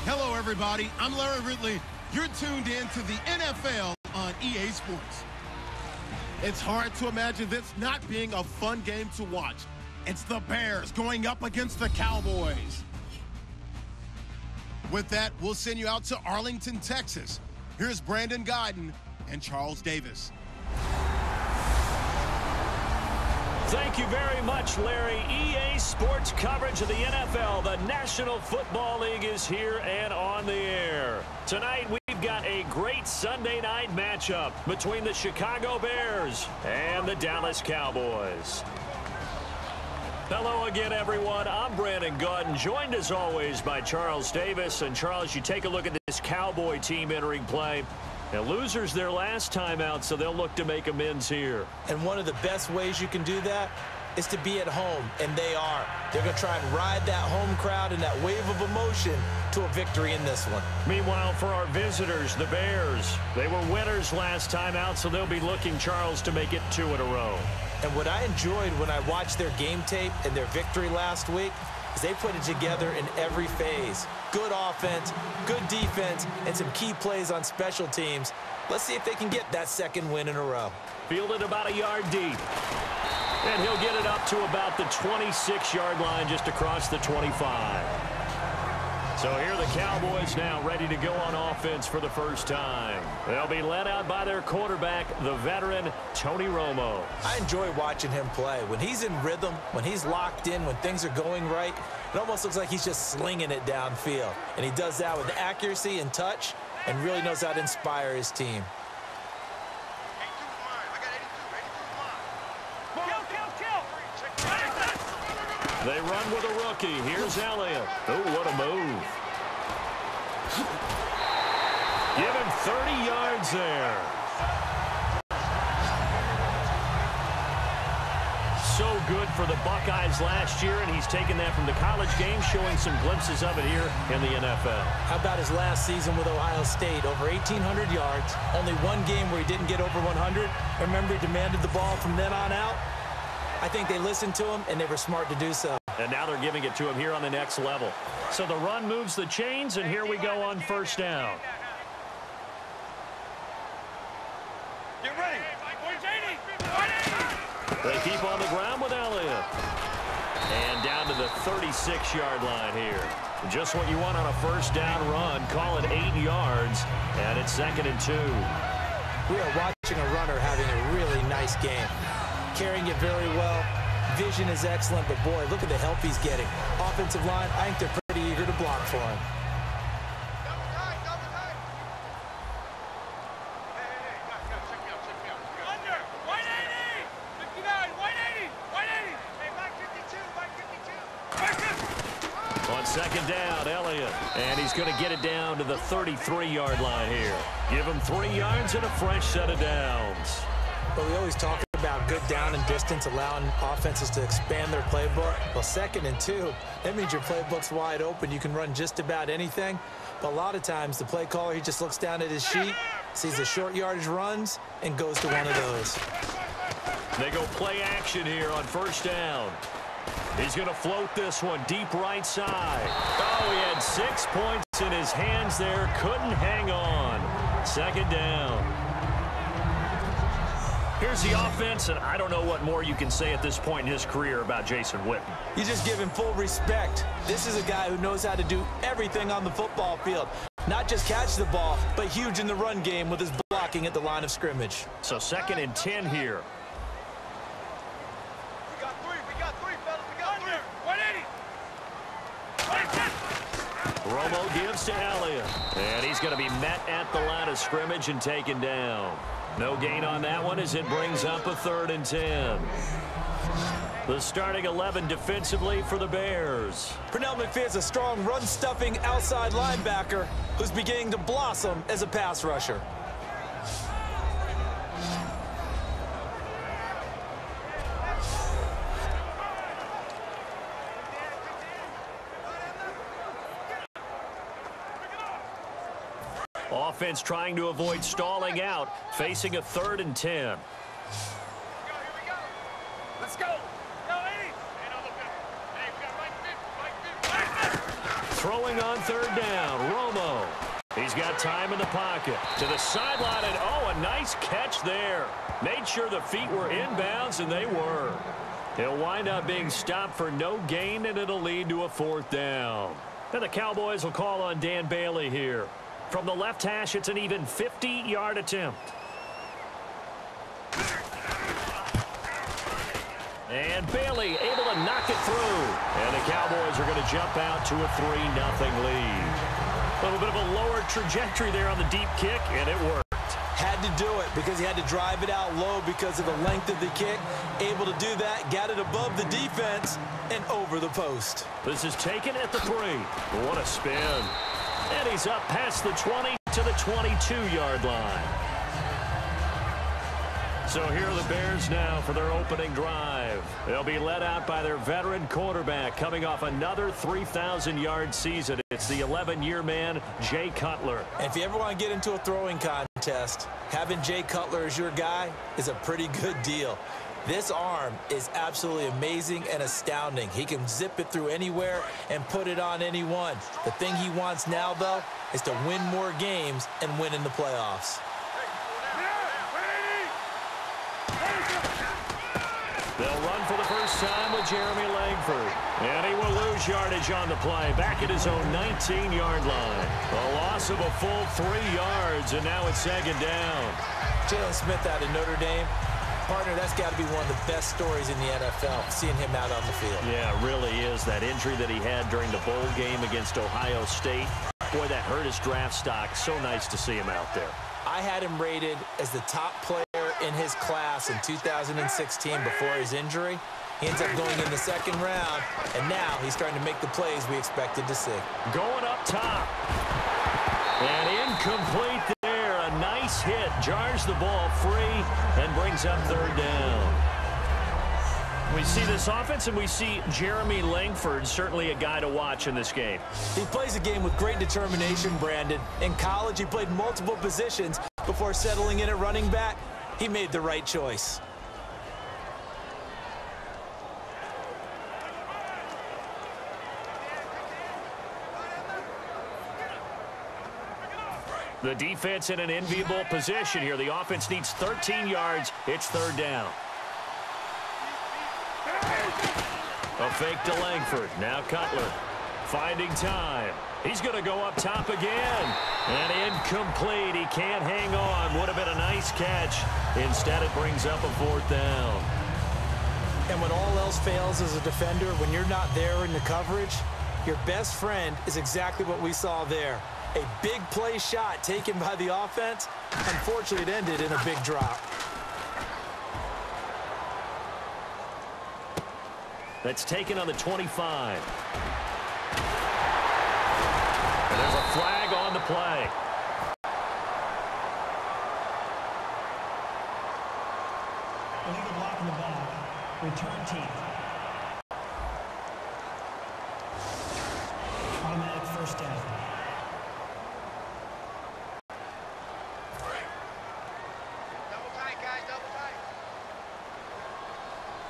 Hello, everybody. I'm Larry Ridley. You're tuned in to the NFL on EA Sports. It's hard to imagine this not being a fun game to watch. It's the Bears going up against the Cowboys. With that, we'll send you out to Arlington, Texas. Here's Brandon Guyton and Charles Davis. Thank you very much, Larry. EA Sports coverage of the NFL. The National Football League is here and on the air. Tonight, we've got a great Sunday night matchup between the Chicago Bears and the Dallas Cowboys. Hello again, everyone. I'm Brandon Guyton, joined as always by Charles Davis. And Charles, you take a look at this Cowboy team entering play. Now, losers their last time out, so they'll look to make amends here. And one of the best ways you can do that is to be at home, and they are. They're going to try and ride that home crowd and that wave of emotion to a victory in this one. Meanwhile, for our visitors, the Bears, they were winners last time out, so they'll be looking, Charles, to make it 2 in a row. And what I enjoyed when I watched their game tape and their victory last week is they put it together in every phase. Good offense, good defense, and some key plays on special teams. Let's see if they can get that second win in a row. Fielded about a yard deep. And he'll get it up to about the 26-yard line, just across the 25. So here are the Cowboys now ready to go on offense for the first time. They'll be led out by their quarterback, the veteran Tony Romo. I enjoy watching him play. When he's in rhythm, when he's locked in, when things are going right, it almost looks like he's just slinging it downfield. And he does that with accuracy and touch and really knows how to inspire his team. They run with a rookie. Here's Elliott. Oh, what a move. Give him 30 yards there. So good for the Buckeyes last year, and he's taken that from the college game, showing some glimpses of it here in the NFL. How about his last season with Ohio State? Over 1,800 yards. Only one game where he didn't get over 100. Remember, he demanded the ball from then on out. I think they listened to him, and they were smart to do so. And now they're giving it to him here on the next level. So the run moves the chains, and here we go on first down. Get ready. They keep on the ground with Elliott. And down to the 36-yard line here. Just what you want on a first down run. Call it 8 yards, and it's 2nd and 2. We are watching a runner having a really nice game. Carrying it very well. Vision is excellent, but boy, look at the help he's getting. Offensive line, I think they're pretty eager to block for him. Check me out. Under, 180, 59, 180, 180. Hey, back 52, back 52. On second down, Elliott. And he's going to get it down to the 33-yard line here. Give him 3 yards and a fresh set of downs. But we always talk about good down and distance, allowing offenses to expand their playbook. Well, 2nd and 2, that means your playbook's wide open. You can run just about anything. But a lot of times, the play caller, he just looks down at his sheet, sees the short yardage runs, and goes to one of those. They go play action here on first down. He's going to float this one deep right side. Oh, he had 6 points in his hands there. Couldn't hang on. 2nd down. Here's the offense, and I don't know what more you can say at this point in his career about Jason Witten. You just give him full respect. This is a guy who knows how to do everything on the football field. Not just catch the ball, but huge in the run game with his blocking at the line of scrimmage. So 2nd and 10 here. We got three, fellas. We got three. Romo gives to Elliott. And he's going to be met at the line of scrimmage and taken down. No gain on that one as it brings up a 3rd and 10. The starting 11 defensively for the Bears. Pernell McPhee's a strong run-stuffing outside linebacker who's beginning to blossom as a pass rusher. Offense trying to avoid stalling out, facing a 3rd and 10. Here we go. Let's go. Yo, 80. Throwing on third down, Romo. He's got time in the pocket. To the sideline, and oh, a nice catch there. Made sure the feet were inbounds, and they were. He'll wind up being stopped for no gain, and it'll lead to a fourth down. And the Cowboys will call on Dan Bailey here. From the left hash, it's an even 50-yard attempt. And Bailey able to knock it through. And the Cowboys are going to jump out to a 3-0 lead. A little bit of a lower trajectory there on the deep kick, and it worked. Had to do it because he had to drive it out low because of the length of the kick. Able to do that, got it above the defense, and over the post. This is taken at the 3. What a spin. And he's up past the 20 to the 22-yard line. So here are the Bears now for their opening drive. They'll be led out by their veteran quarterback coming off another 3,000-yard season. It's the 11-year man, Jay Cutler. And if you ever want to get into a throwing contest, having Jay Cutler as your guy is a pretty good deal. This arm is absolutely amazing and astounding. He can zip it through anywhere and put it on anyone. The thing he wants now, though, is to win more games and win in the playoffs. They'll run for the first time with Jeremy Langford. And he will lose yardage on the play, back at his own 19-yard line. A loss of a full 3 yards, and now it's second down. Jalen Smith out of Notre Dame. Partner, that's got to be one of the best stories in the NFL, seeing him out on the field. Yeah, it really is. That injury that he had during the bowl game against Ohio State, boy, that hurt his draft stock. So nice to see him out there. I had him rated as the top player in his class in 2016 before his injury. He ends up going in the second round, and now he's starting to make the plays we expected to see. Going up top. And incomplete there. A nice hit. Jars the ball free and brings up third down. We see this offense, and we see Jeremy Langford, certainly a guy to watch in this game. He plays a game with great determination, Brandon. In college, he played multiple positions before settling in at running back. He made the right choice. The defense in an enviable position here. The offense needs 13 yards. It's third down. A fake to Langford. Now Cutler finding time. He's going to go up top again. And incomplete. He can't hang on. Would have been a nice catch. Instead, it brings up a fourth down. And when all else fails as a defender, when you're not there in the coverage, your best friend is exactly what we saw there. A big play shot taken by the offense. Unfortunately, it ended in a big drop. That's taken on the 25. And there's a flag on the play. Illegal block in the back. Return team. Automatic first down. Double tight, guys, double tight.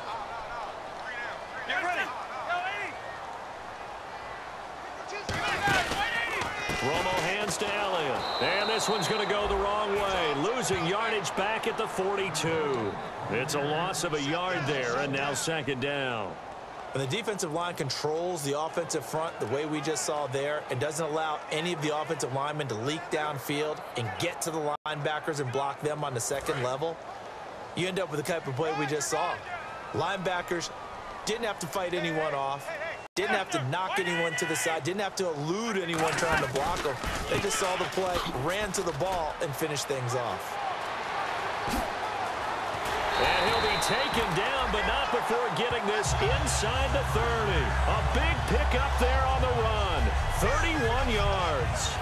No. 3 down. Get ready. Yo, 80. Romo hands to Elliott. And this one's going to go the wrong way. Losing yardage back at the 42. It's a loss of a yard there, and now second down. When the defensive line controls the offensive front the way we just saw there, it doesn't allow any of the offensive linemen to leak downfield and get to the linebackers and block them on the second level. You end up with the type of play we just saw. Linebackers didn't have to fight anyone off, didn't have to knock anyone to the side, didn't have to elude anyone trying to block them. They just saw the play, ran to the ball, and finished things off. And he'll be taken down, but not before getting this inside the 30. A big pickup there on the run. 31 yards.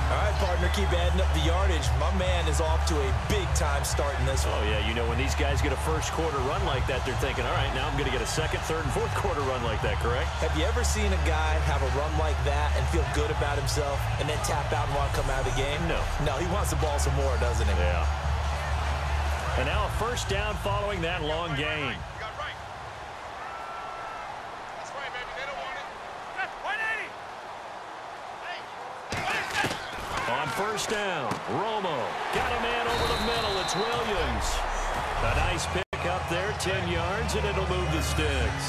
All right, partner, keep adding up the yardage. My man is off to a big-time start in this one. Oh, yeah, you know, when these guys get a first-quarter run like that, they're thinking, all right, now I'm going to get a second, third, and fourth-quarter run like that, correct? Have you ever seen a guy have a run like that and feel good about himself and then tap out and want to come out of the game? No. No, he wants the ball some more, doesn't he? Yeah. And now a first down following that long gain. You got right. That's right, baby. They don't want it. 180. first down. Romo got a man over the middle. It's Williams. A nice pick up there, 10 yards, and it'll move the sticks.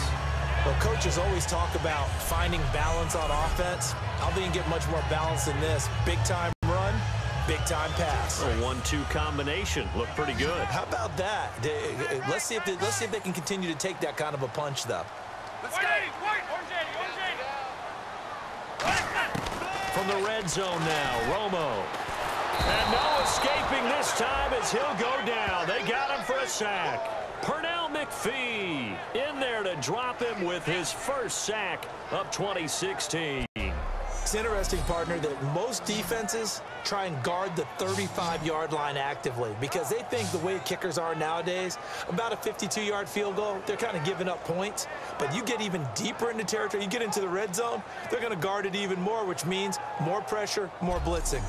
Well, coaches always talk about finding balance on offense. I don't think you can get much more balance than this. Big-time run, big-time pass. A 1-2 combination. Looked pretty good. How about that? Let's see if they can continue to take that kind of a punch, though. Let's go. From the red zone now, Romo. And no escaping this time as he'll go down. They got him for a sack. Pernell McPhee in there to drop him with his first sack of 2016. It's interesting, partner, that most defenses try and guard the 35-yard line actively because they think the way kickers are nowadays, about a 52-yard field goal, they're kind of giving up points. But you get even deeper into territory, you get into the red zone, they're going to guard it even more, which means more pressure, more blitzing.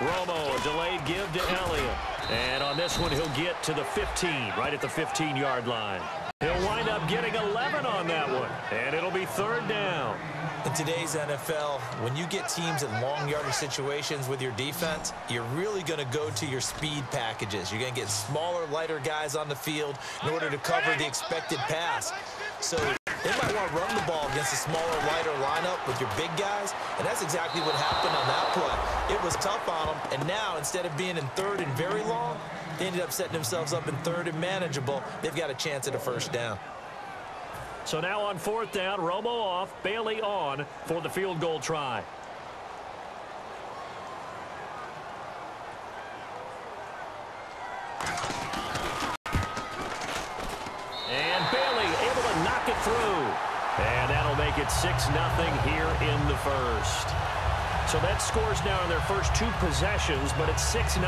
Romo, a delayed give to Elliott. And on this one, he'll get to the 15, right at the 15-yard line. He'll wind up getting 11 on that one, and it'll be third down. In today's NFL, when you get teams in long yardage situations with your defense, you're really going to go to your speed packages. You're going to get smaller, lighter guys on the field in order to cover the expected pass. So they might want to run the ball against a smaller, lighter lineup with your big guys, and that's exactly what happened on that play. It was tough on them, and now instead of being in third and very long, they ended up setting themselves up in third and manageable. They've got a chance at a first down. So now on fourth down, Romo off, Bailey on for the field goal try. And Bailey able to knock it through. And that'll make it 6-0 here in the first. So that scores now in their first two possessions, but it's 6-0.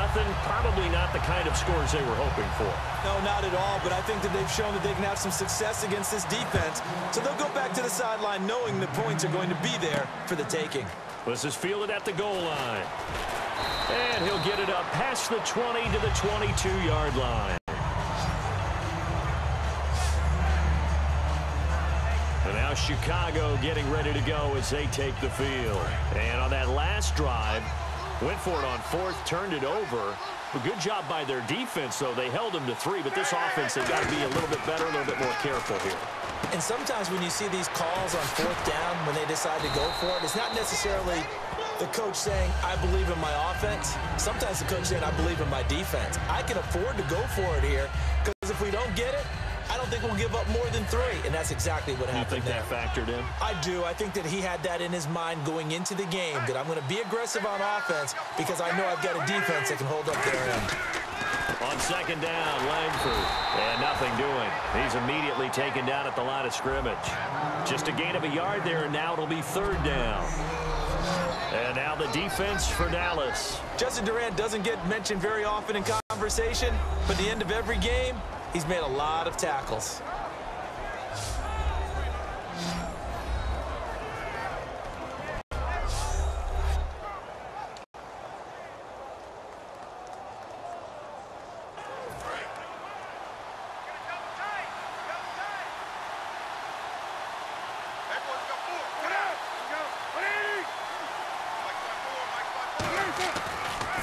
Probably not the kind of scores they were hoping for. No, not at all, but I think that they've shown that they can have some success against this defense. So they'll go back to the sideline knowing the points are going to be there for the taking. This is fielded at the goal line. And he'll get it up past the 20 to the 22-yard line. And now Chicago getting ready to go as they take the field. And on that last drive, went for it on fourth, turned it over. A good job by their defense, though. They held them to 3, but this offense, they've got to be a little bit better, a little bit more careful here. And sometimes when you see these calls on fourth down, when they decide to go for it, it's not necessarily the coach saying, I believe in my offense. Sometimes the coach saying, I believe in my defense. I can afford to go for it here, because if we don't get it, I don't think we'll give up more than 3, and that's exactly what happened there. You think that factored in? I do. I think that he had that in his mind going into the game, that I'm going to be aggressive on offense because I know I've got a defense that can hold up their end. On second down, Langford, and nothing doing. He's immediately taken down at the line of scrimmage. Just a gain of a yard there, and now it'll be third down. And now the defense for Dallas. Justin Durant doesn't get mentioned very often in conversation, but at the end of every game, he's made a lot of tackles.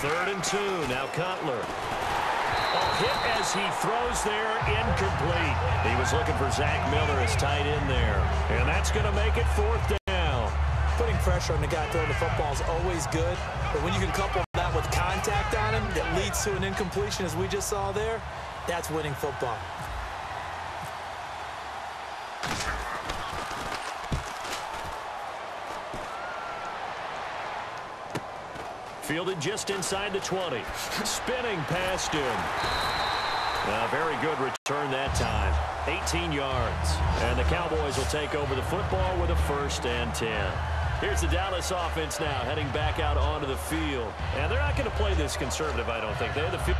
Third and 2, now Cutler. Hit as he throws there, incomplete. He was looking for Zach Miller as tight end there. And that's going to make it fourth down. Putting pressure on the guy throwing the football is always good, but when you can couple that with contact on him that leads to an incompletion, as we just saw there, that's winning football. Fielded just inside the 20. Spinning past him. A very good return that time. 18 yards. And the Cowboys will take over the football with a 1st and 10. Here's the Dallas offense now heading back out onto the field. And they're not going to play this conservative, I don't think. They had the field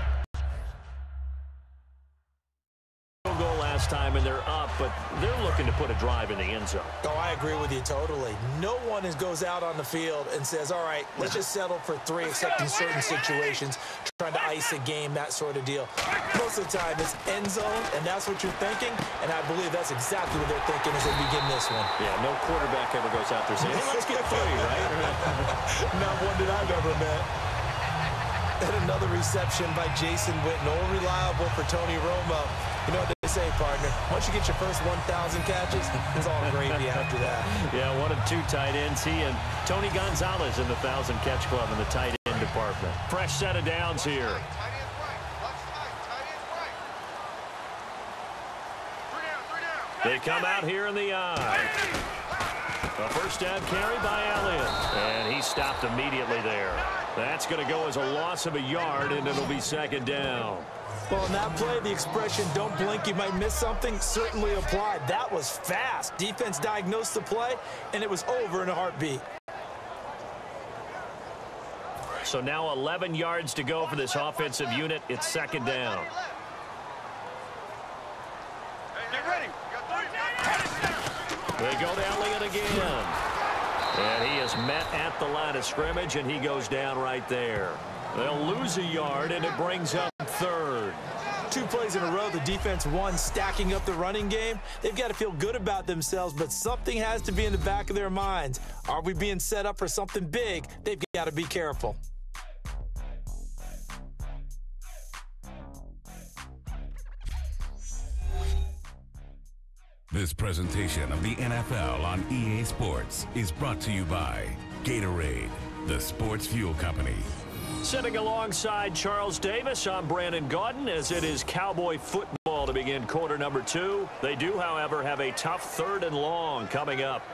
goal last last time, and they're up, but they're looking to put a drive in the end zone. Oh, I agree with you totally. No one goes out on the field and says, all right, let's just settle for 3, except in certain situations, trying to ice a game, that sort of deal. Most of the time, it's end zone, and that's what you're thinking, and I believe that's exactly what they're thinking as they begin this one. Yeah, no quarterback ever goes out there saying, hey, let's get 3, right? Not one that I've ever met. And another reception by Jason Witten, all reliable for Tony Romo. You know what they say, partner? Once you get your first 1,000 catches, it's all gravy after that. Yeah, one of 2 tight ends. He and Tony Gonzalez in the 1,000-catch club in the tight end department. Fresh set of downs here. Tight end right. Left side. Tight end right. 3 down. 3 down. They come out here in the eye. A first down carry by Elliott. And he stopped immediately there. That's going to go as a loss of a yard, and it'll be 2nd down. Well, in that play, the expression, don't blink, you might miss something, certainly applied. That was fast. Defense diagnosed the play, and it was over in a heartbeat. So now 11 yards to go for this offensive unit. It's 2nd down. Get ready. They go to Elliott again. And he is met at the line of scrimmage, and he goes down right there. They'll lose a yard, and it brings up 3rd. 2 plays in a row, the defense won, stacking up the running game. They've got to feel good about themselves, but something has to be in the back of their minds. Are we being set up for something big? They've got to be careful. This presentation of the NFL on EA Sports is brought to you by Gatorade, the sports fuel company. Sitting alongside Charles Davis, I'm Brandon Gaudin, as it is Cowboy football to begin quarter number 2. They do, however, have a tough 3rd and long coming up.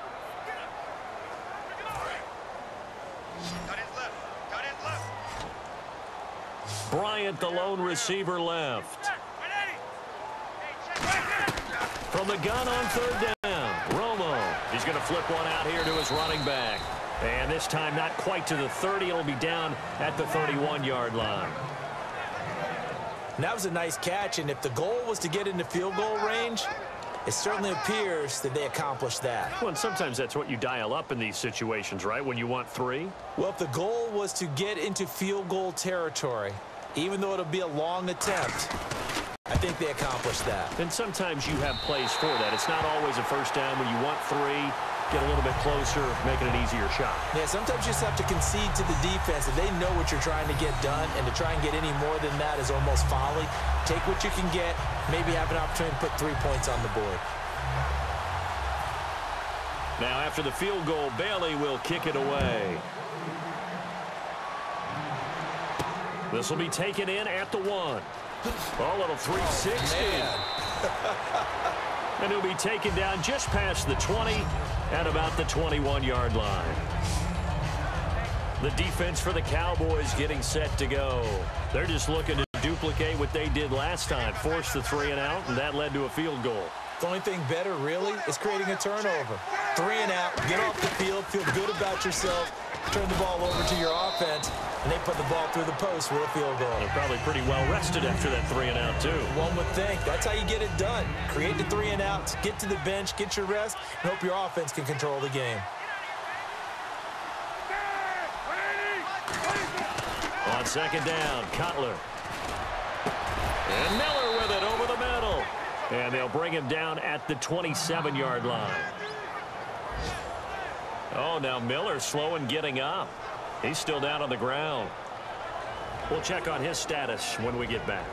Tight end left. Tight end left. Bryant, the lone receiver, left. From the gun on 3rd down, Romo. He's going to flip one out here to his running back. And this time not quite to the 30. It'll be down at the 31-yard line. And that was a nice catch, and if the goal was to get into field goal range, it certainly appears that they accomplished that. Well, and sometimes that's what you dial up in these situations, right, when you want 3? Well, if the goal was to get into field goal territory, even though it'll be a long attempt, I think they accomplished that. And sometimes you have plays for that. It's not always a first down when you want 3, get a little bit closer, making an easier shot. Yeah, sometimes you just have to concede to the defense that they know what you're trying to get done, and to try and get any more than that is almost folly. Take what you can get, maybe have an opportunity to put 3 points on the board. Now, after the field goal, Bailey will kick it away. This will be taken in at the 1. Oh, little 360. And he'll be taken down just past the 20 at about the 21-yard line. The defense for the Cowboys getting set to go. They're just looking to duplicate what they did last time, force the 3 and out, and that led to a field goal. The only thing better, really, is creating a turnover. 3 and out, get off the field, feel good about yourself, turn the ball over to your offense, and they put the ball through the post for a field goal. They're probably pretty well rested after that 3 and out, too. One would think. That's how you get it done. Create the 3 and outs, get to the bench, get your rest, and hope your offense can control the game. On 2nd down, Cutler. And Miller with it over the middle. And they'll bring him down at the 27-yard line. Oh, now Miller slow in getting up. He's still down on the ground. We'll check on his status when we get back.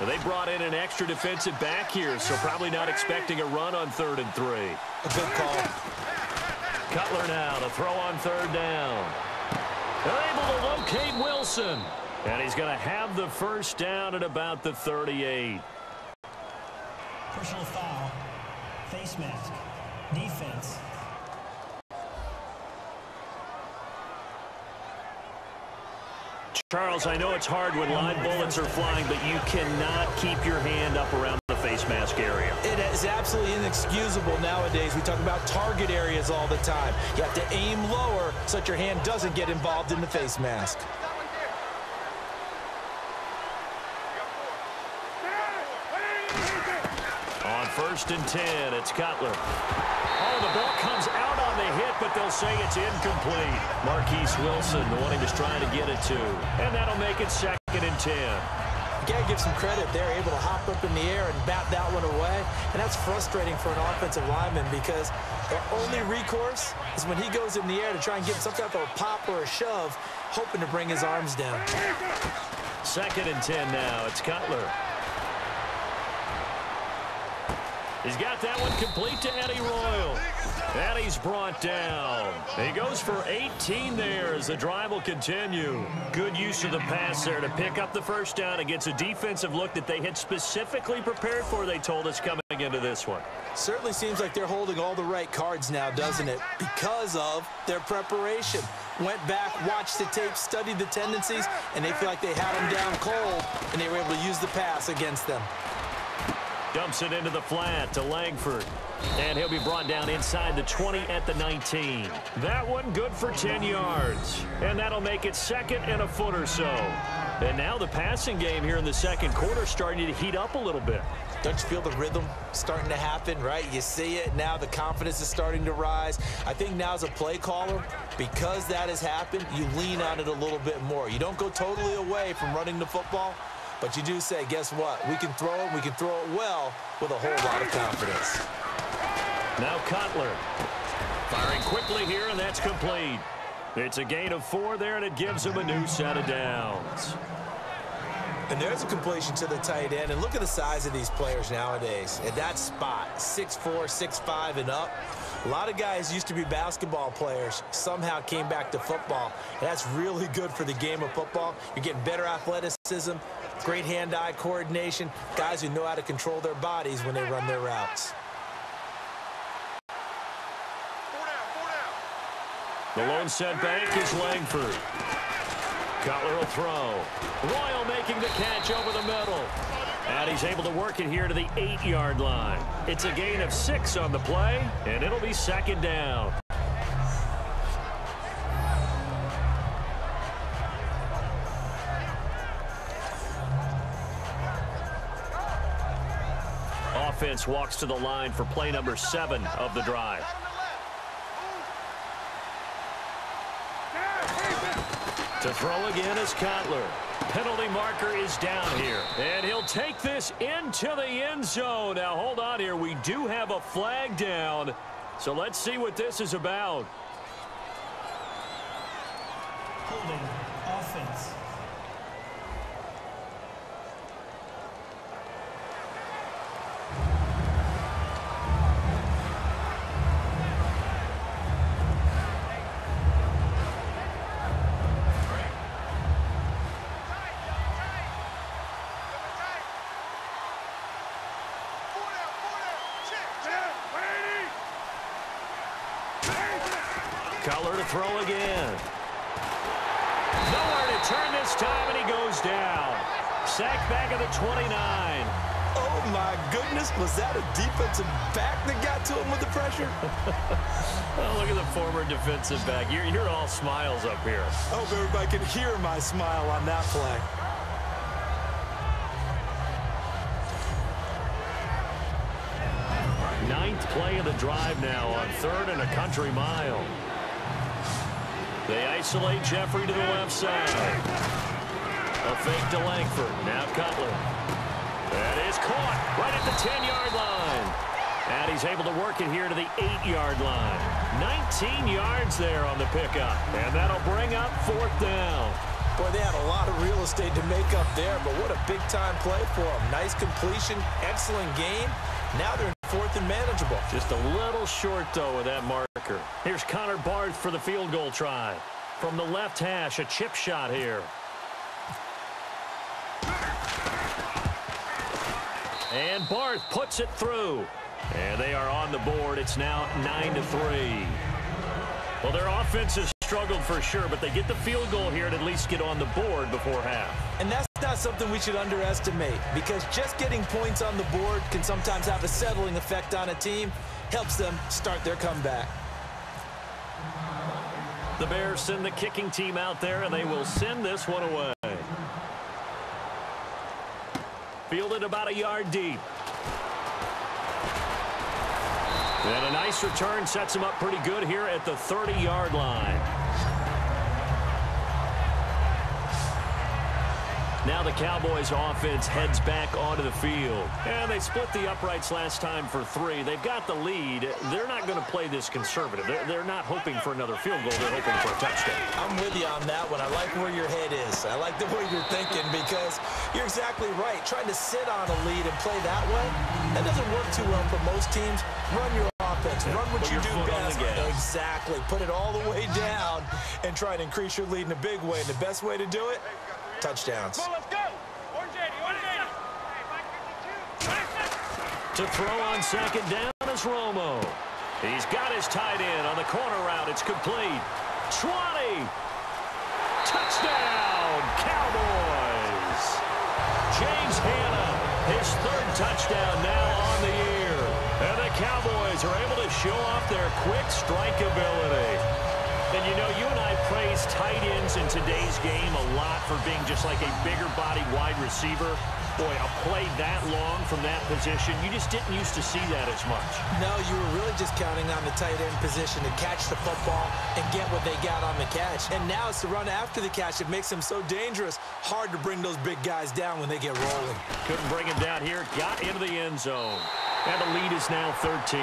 They brought in an extra defensive back here, so probably not expecting a run on 3rd and 3. A good call. Cutler now to throw on 3rd down. They're able to locate Wilson. And he's going to have the first down at about the 38. Personal foul. Face mask. Defense. Charles, I know it's hard when live bullets are flying, but you cannot keep your hand up around the face mask area. It is absolutely inexcusable nowadays. We talk about target areas all the time. You have to aim lower so that your hand doesn't get involved in the face mask. On 1st and 10, it's Cutler. Oh, the ball comes out on the hit, but they'll say it's incomplete. Marquise Wilson, the one he was trying to get it to. And that'll make it 2nd and 10. You got to give some credit. They're able to hop up in the air and bat that one away. And that's frustrating for an offensive lineman because their only recourse is when he goes in the air to try and get some type of a pop or a shove, hoping to bring his arms down. 2nd and 10 now. It's Cutler. He's got that one complete to Eddie Royal. Eddie's brought down. He goes for 18 there as the drive will continue. Good use of the pass there to pick up the first down against a defensive look that they had specifically prepared for, they told us, coming into this one. Certainly seems like they're holding all the right cards now, doesn't it? Because of their preparation. Went back, watched the tape, studied the tendencies, and they feel like they had them down cold, and they were able to use the pass against them. Dumps it into the flat to Langford. And he'll be brought down inside the 20 at the 19. That one good for 10 yards. And that'll make it 2nd and a foot or so. And now the passing game here in the 2nd quarter starting to heat up a little bit. Don't you feel the rhythm starting to happen, right? You see it now. The confidence is starting to rise. I think now as a play caller, because that has happened, you lean on it a little bit more. You don't go totally away from running the football. But you do say, guess what? We can throw it. We can throw it well with a whole lot of confidence. Now Cutler. Firing quickly here, and that's complete. It's a gain of 4 there, and it gives him a new set of downs. And there's a completion to the tight end. And look at the size of these players nowadays. At that spot, 6'4", 6'5", and up. A lot of guys used to be basketball players, somehow came back to football. And that's really good for the game of football. You're getting better athleticism, great hand-eye coordination, guys who know how to control their bodies when they run their routes. The lone setback is Langford. Cutler will throw. Royal making the catch over the middle. And he's able to work it here to the 8-yard line. It's a gain of 6 on the play, and it'll be 2nd down. Offense walks to the line for play number 7 of the drive. To throw again is Cutler. Penalty marker is down here. And he'll take this into the end zone. Now, hold on here. We do have a flag down. So let's see what this is about. Holding offense. Cutler to throw again. Nowhere to turn this time, and he goes down. Sacked back at the 29. Oh, my goodness. Was that a defensive back that got to him with the pressure? Oh, look at the former defensive back. You're all smiles up here. I hope everybody can hear my smile on that play. Ninth play of the drive now on 3rd and a country mile. They isolate Jeffrey to the left side. A fake to Langford. Now Cutler. That is caught right at the 10-yard line. And he's able to work it here to the 8-yard line. 19 yards there on the pickup. And that'll bring up 4th down. Boy, they had a lot of real estate to make up there, but what a big-time play for them. Nice completion, excellent game. Now they're in 4th and manageable. Just a little short, though, with that marker. Here's Connor Barth for the field goal try. From the left hash, a chip shot here. And Barth puts it through. And they are on the board. It's now 9-3. Well, their offense is struggled for sure, but they get the field goal here and at least get on the board before half. And that's not something we should underestimate, because just getting points on the board can sometimes have a settling effect on a team. Helps them start their comeback. The Bears send the kicking team out there, and they will send this one away. Fielded about a yard deep. And a nice return sets him up pretty good here at the 30-yard line. Now the Cowboys offense heads back onto the field. And they split the uprights last time for 3. They've got the lead. They're not going to play this conservative. They're not hoping for another field goal. They're hoping for a touchdown. I'm with you on that one. I like where your head is. I like the way you're thinking, because you're exactly right. Trying to sit on a lead and play that way, that doesn't work too well for most teams. Run your offense. Run what you do best. Exactly. Put it all the way down and try to increase your lead in a big way. And the best way to do it, touchdowns. Let's go. Orange 80. To throw on second down is Romo. He's got his tight end on the corner route. It's complete. 20. Touchdown, Cowboys. James Hanna, his 3rd touchdown now on the year. And the Cowboys are able to show off their quick strike ability. And, you know, you and I praise tight ends in today's game a lot for being just like a bigger-bodied wide receiver. Boy, a play that long from that position, you just didn't used to see that as much. No, you were really just counting on the tight end position to catch the football and get what they got on the catch. And now it's the run after the catch that makes them so dangerous. Hard to bring those big guys down when they get rolling. Couldn't bring him down here. Got into the end zone. And the lead is now 13.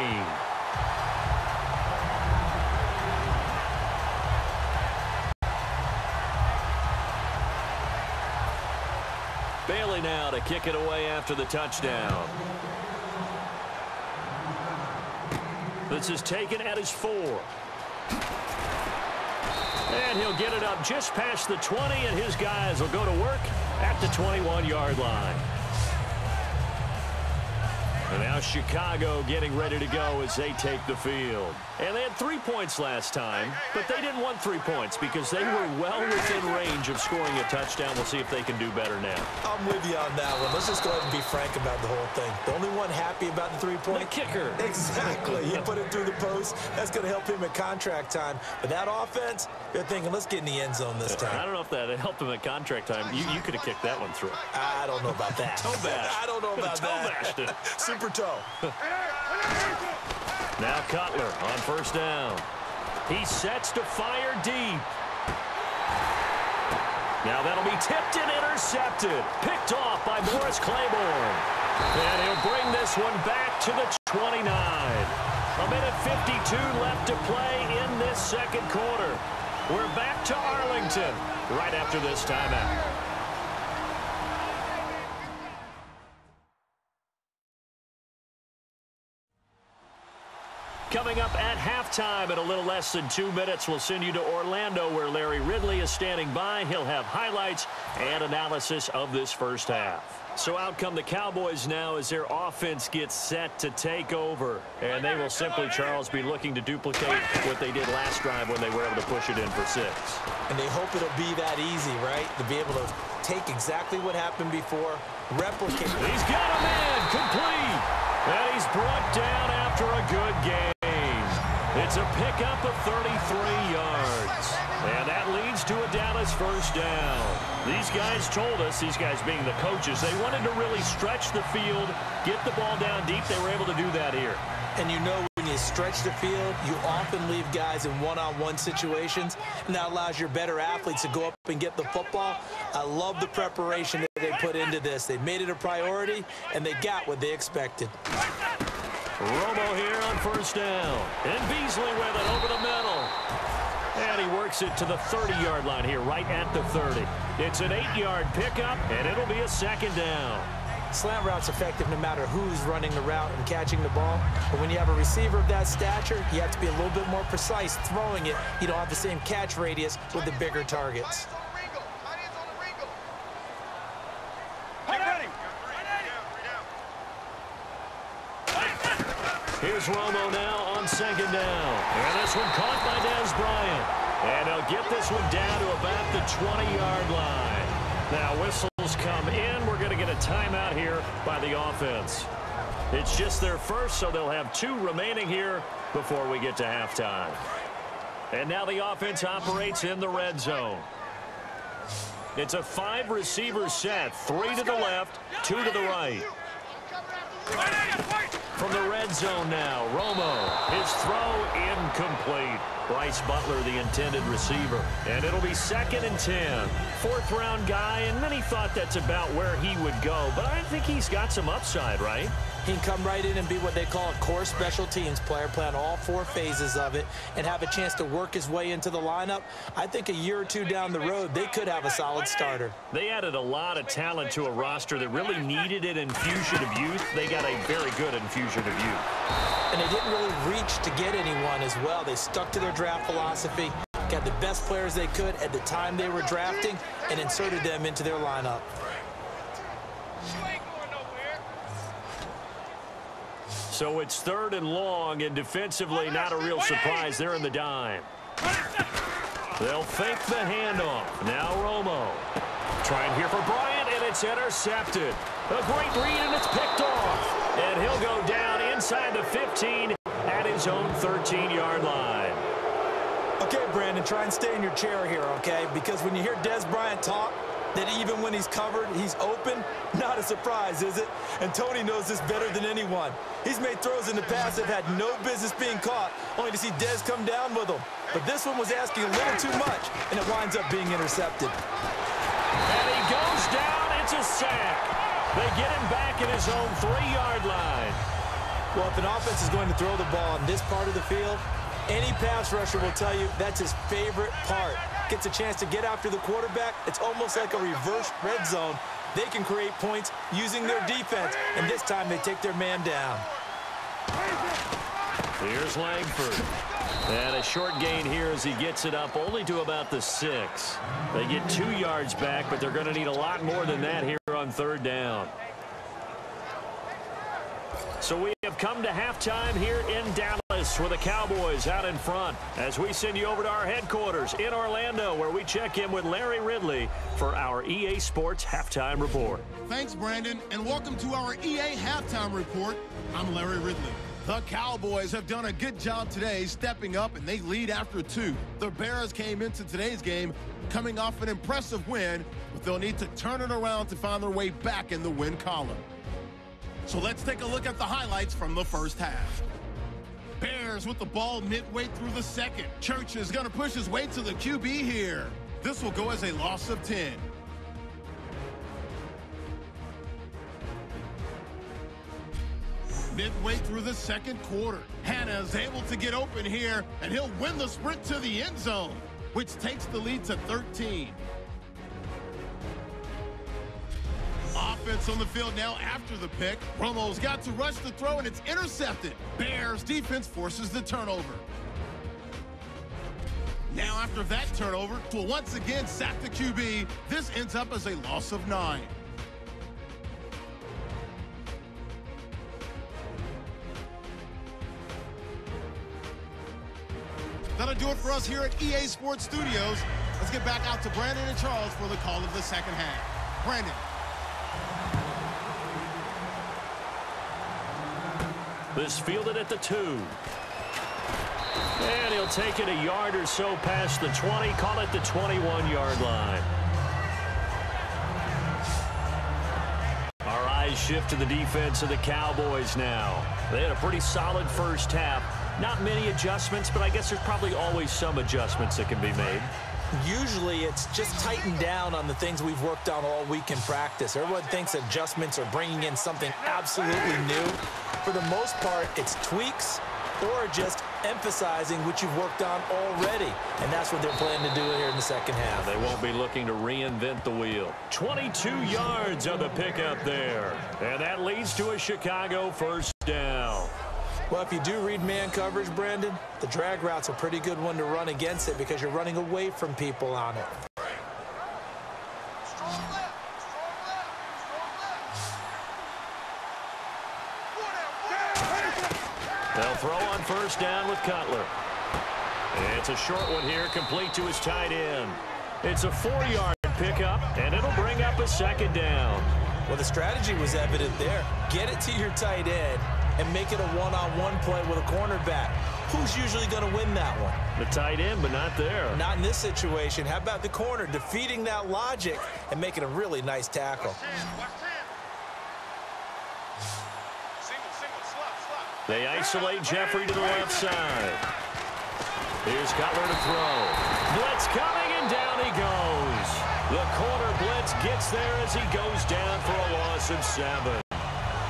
Bailey now to kick it away after the touchdown. This is taken at his 4. And he'll get it up just past the 20, and his guys will go to work at the 21-yard line. And now Chicago getting ready to go as they take the field. And they had 3 points last time, but they didn't want 3 points because they were well within range of scoring a touchdown. We'll see if they can do better now. I'm with you on that one. Let's just go ahead and be frank about the whole thing. The only one happy about the 3-point? The kicker. Exactly. You put it through the post. That's going to help him at contract time. But that offense, they're thinking, let's get in the end zone this time. I don't know if that helped him at contract time. You could have kicked that one through. I don't know about that. Toe bash. I don't know about that. Toe bashed it. Super toe. Now Cutler on first down. He sets to fire deep. Now that'll be tipped and intercepted. Picked off by Morris Claiborne. And he'll bring this one back to the 29. A minute 52 left to play in this second quarter. We're back to Arlington right after this timeout. Coming up at halftime in a little less than 2 minutes, we'll send you to Orlando where Larry Ridley is standing by. He'll have highlights and analysis of this first half. So out come the Cowboys now as their offense gets set to take over. And they will simply, Charles, be looking to duplicate what they did last drive when they were able to push it in for 6. And they hope it'll be that easy, right? To be able to take exactly what happened before, replicate. He's got a man complete. And he's brought down after a good game. It's a pickup of 33 yards. And that leads to a Dallas first down. These guys told us, these guys being the coaches, they wanted to really stretch the field, get the ball down deep. They were able to do that here. And you know when you stretch the field, you often leave guys in one-on-one situations, and that allows your better athletes to go up and get the football. I love the preparation that they put into this. They made it a priority, and they got what they expected. Romo here on first down. And Beasley with it over the middle. And he works it to the 30-yard line here, right at the 30. It's an 8-yard pickup, and it'll be a second down. Slant route's effective no matter who's running the route and catching the ball. But when you have a receiver of that stature, you have to be a little bit more precise throwing it. You don't have the same catch radius with the bigger targets. Here's Romo now on second down. And this one caught by Dez Bryant. And they'll get this one down to about the 20-yard line. Now, whistles come in. We're going to get a timeout here by the offense. It's just their first, so they'll have 2 remaining here before we get to halftime. And now the offense operates in the red zone. It's a 5-receiver set, 3 to the left, 2 to the right. From the red zone now, Romo. His throw incomplete. Bryce Butler, the intended receiver. And it'll be 2nd and 10. 4th-round guy, and many thought that's about where he would go. But I think he's got some upside, right? He can come right in and be what they call a core special teams player, play on all 4 phases of it, and have a chance to work his way into the lineup. I think a year or 2 down the road, they could have a solid starter. They added a lot of talent to a roster that really needed an infusion of youth. They got a very good infusion of youth. And they didn't really reach to get anyone as well. They stuck to their draft philosophy, got the best players they could at the time they were drafting, and inserted them into their lineup. So it's 3rd and long, and defensively not a real surprise. They're in the dime. They'll fake the handoff. Now Romo. Trying here for Bryant, and it's intercepted. A great read, and it's picked off. And he'll go down inside the 15 at his own 13-yard line. Okay, Brandon, try and stay in your chair here, okay? Because when you hear Des Bryant talk, that even when he's covered, he's open, not a surprise, is it? And Tony knows this better than anyone. He's made throws in the past that had no business being caught, only to see Des come down with them. But this one was asking a little too much, and it winds up being intercepted. And he goes down. It's a sack. They get him back at his own 3-yard line. Well, if an offense is going to throw the ball in this part of the field, any pass rusher will tell you that's his favorite part. Gets a chance to get after the quarterback. It's almost like a reverse red zone. They can create points using their defense, and this time they take their man down. Here's Langford. And a short gain here as he gets it up only to about the 6. They get 2 yards back, but they're going to need a lot more than that here on 3rd down. So we have come to halftime here in Dallas with the Cowboys out in front as we send you over to our headquarters in Orlando where we check in with Larry Ridley for our EA Sports Halftime Report. Thanks, Brandon, and welcome to our EA Halftime Report. I'm Larry Ridley. The Cowboys have done a good job today stepping up, and they lead after 2. The Bears came into today's game coming off an impressive win, but they'll need to turn it around to find their way back in the win column. So let's take a look at the highlights from the first half. Bears with the ball midway through the 2nd. Church is going to push his way to the QB here. This will go as a loss of 10. Midway through the 2nd quarter, Hannah is able to get open here, and he'll win the sprint to the end zone, which takes the lead to 13. Offense on the field now after the pick. Romo's got to rush the throw, and it's intercepted. Bears defense forces the turnover. Now after that turnover, will once again sack the QB. This ends up as a loss of 9. That'll do it for us here at EA Sports Studios. Let's get back out to Brandon and Charles for the call of the second half. Brandon. This fielded at the 2. And he'll take it a yard or so past the 20, call it the 21-yard line. Our eyes shift to the defense of the Cowboys now. They had a pretty solid first half. Not many adjustments, but I guess there's probably always some adjustments that can be made. Usually it's just tightened down on the things we've worked on all week in practice. Everyone thinks adjustments are bringing in something absolutely new. For the most part, it's tweaks or just emphasizing what you've worked on already. And that's what they're planning to do here in the second half. They won't be looking to reinvent the wheel. 22 yards on the pickup there. And that leads to a Chicago first down. Well, if you do read man coverage, Brandon, the drag route's a pretty good one to run against it because you're running away from people on it. They'll throw on first down with Cutler. It's a short one here, complete to his tight end. It's a 4-yard pickup, and it'll bring up a second down. Well, the strategy was evident there. Get it to your tight end and make it a one-on-one play with a cornerback. Who's usually going to win that one? The tight end, but not there. Not in this situation. How about the corner defeating that logic and making a really nice tackle? They isolate Jeffrey to the left side. Here's Cutler to throw. Blitz coming, and down he goes. The corner blitz gets there as he goes down for a loss of 7.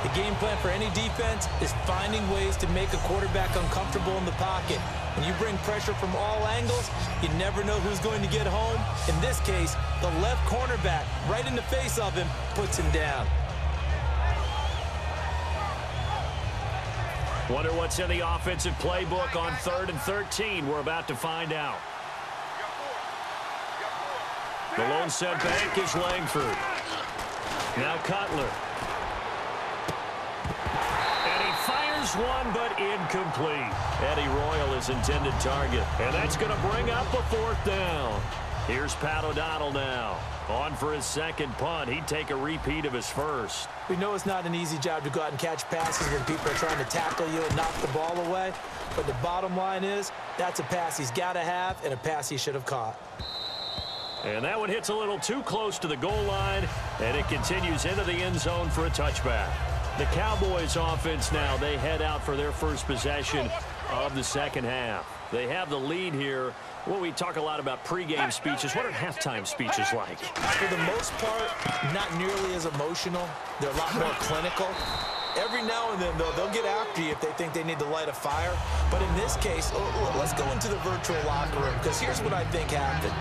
The game plan for any defense is finding ways to make a quarterback uncomfortable in the pocket. When you bring pressure from all angles, you never know who's going to get home. In this case, the left cornerback, right in the face of him, puts him down. Wonder what's in the offensive playbook on 3rd and 13. We're about to find out. The lone set back is Langford. Now Cutler. And he fires one, but incomplete. Eddie Royal is intended target. And that's going to bring up a 4th down. Here's Pat O'Donnell now. On for his second punt. He'd take a repeat of his first. We know it's not an easy job to go out and catch passes when people are trying to tackle you and knock the ball away. But the bottom line is, that's a pass he's got to have and a pass he should have caught. And that one hits a little too close to the goal line, and it continues into the end zone for a touchback. The Cowboys offense now, they head out for their first possession of the second half. They have the lead here. Well, we talk a lot about pregame speeches. What are halftime speeches like? For the most part, not nearly as emotional. They're a lot more clinical. Every now and then, though, they'll get after you if they think they need to light a fire. But in this case, let's go into the virtual locker room, because here's what I think happened.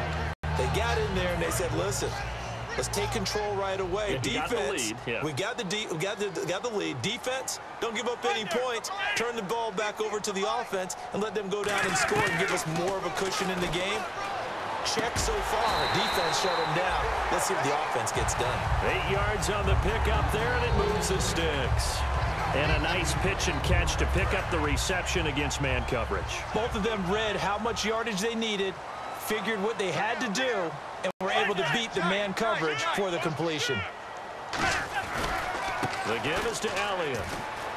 They got in there and they said, listen, let's take control right away. Defense, we got the lead. Defense, don't give up any points. Turn the ball back over to the offense and let them go down and score and give us more of a cushion in the game. Check so far. Defense shut them down. Let's see if the offense gets done. 8 yards on the pickup there, and it moves the sticks. And a nice pitch and catch to pick up the reception against man coverage. Both of them read how much yardage they needed, figured what they had to do, and were able to beat the man coverage for the completion. The give is to Elliott.